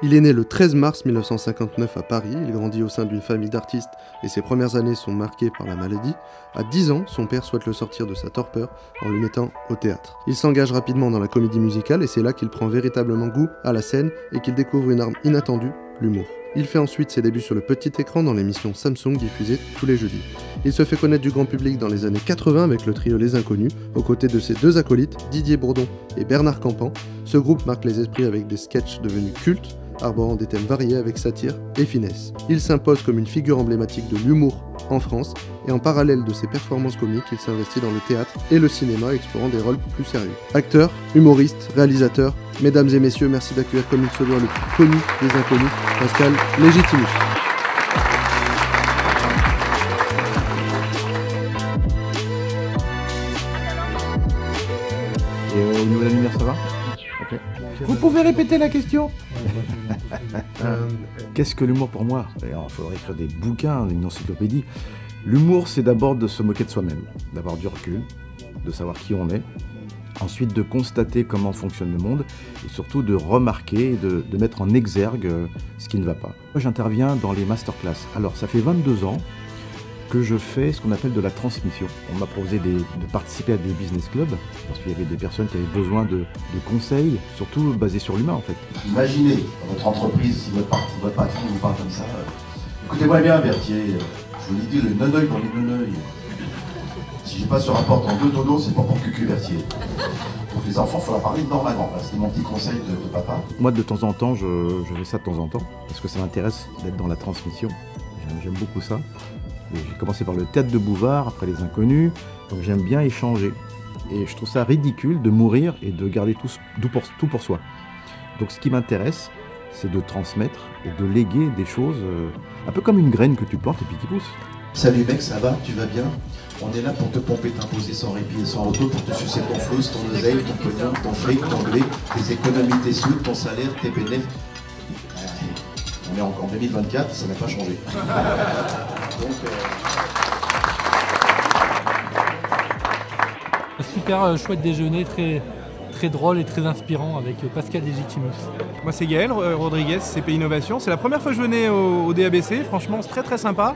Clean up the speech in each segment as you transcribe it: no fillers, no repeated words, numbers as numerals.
Il est né le 13 mars 1959 à Paris, il grandit au sein d'une famille d'artistes et ses premières années sont marquées par la maladie. À 10 ans, son père souhaite le sortir de sa torpeur en le mettant au théâtre. Il s'engage rapidement dans la comédie musicale et c'est là qu'il prend véritablement goût à la scène et qu'il découvre une arme inattendue, l'humour. Il fait ensuite ses débuts sur le petit écran dans l'émission Samsung diffusée tous les jeudis. Il se fait connaître du grand public dans les années 80 avec le trio Les Inconnus, aux côtés de ses deux acolytes, Didier Bourdon et Bernard Campan. Ce groupe marque les esprits avec des sketchs devenus cultes, arborant des thèmes variés avec satire et finesse. Il s'impose comme une figure emblématique de l'humour en France, et en parallèle de ses performances comiques, il s'investit dans le théâtre et le cinéma, explorant des rôles plus sérieux. Acteur, humoriste, réalisateur, mesdames et messieurs, merci d'accueillir comme il se doit le plus connu des Inconnus, Pascal Légitimus. Et au niveau de la lumière, ça va? Okay. Vous pouvez répéter la question? Qu'est-ce que l'humour pour moi? Il faudrait écrire des bouquins, une encyclopédie. L'humour, c'est d'abord de se moquer de soi-même, d'avoir du recul, de savoir qui on est, ensuite de constater comment fonctionne le monde, et surtout de remarquer, de mettre en exergue ce qui ne va pas. Moi, j'interviens dans les masterclass. Alors, ça fait 22 ans que je fais ce qu'on appelle de la transmission. On m'a proposé de participer à des business clubs, parce qu'il y avait des personnes qui avaient besoin de conseils, surtout basés sur l'humain en fait. Imaginez dans votre entreprise, si votre patron vous parle comme ça, écoutez-moi bien Berthier, je vous l'ai dit, le non-oeil dans les non-oeil. Si j'ai pas ce rapport dans 2 dodos, c'est pas pour cucu Berthier. Donc les enfants, il faut leur parler normalement. C'est mon petit conseil de papa. Moi de temps en temps, je fais ça de temps en temps, parce que ça m'intéresse d'être dans la transmission. J'aime beaucoup ça. J'ai commencé par le théâtre de Bouvard, après Les Inconnus, donc j'aime bien échanger. Et je trouve ça ridicule de mourir et de garder tout pour soi. Donc ce qui m'intéresse, c'est de transmettre et de léguer des choses, un peu comme une graine que tu plantes et puis qui pousse. Salut mec, ça va? Tu vas bien? On est là pour te pomper, t'imposer sans répit et sans retour, pour te sucer ton flou, ton oseille, ton pognon, ton fric, ton blé, tes économies, tes sous, ton salaire, tes bénéfices. On est en 2024, ça n'a pas changé. Donc, super chouette déjeuner, très drôle et très inspirant avec Pascal Légitimus. Moi c'est Gaël Rodriguez, CP Innovation. C'est la première fois que je venais au DABC, franchement c'est très sympa.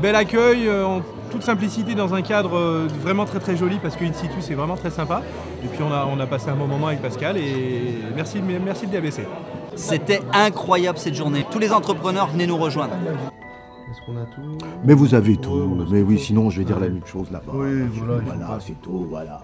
Bel accueil, en toute simplicité dans un cadre vraiment très joli parce que in situ c'est vraiment très sympa. Et puis on a passé un bon moment avec Pascal et merci le DABC. C'était incroyable cette journée. Tous les entrepreneurs venaient nous rejoindre. Est-ce qu'on a tout? Mais vous avez tout. Mais oui, sinon je vais dire la même chose là-bas. Oui, voilà, c'est tout, voilà.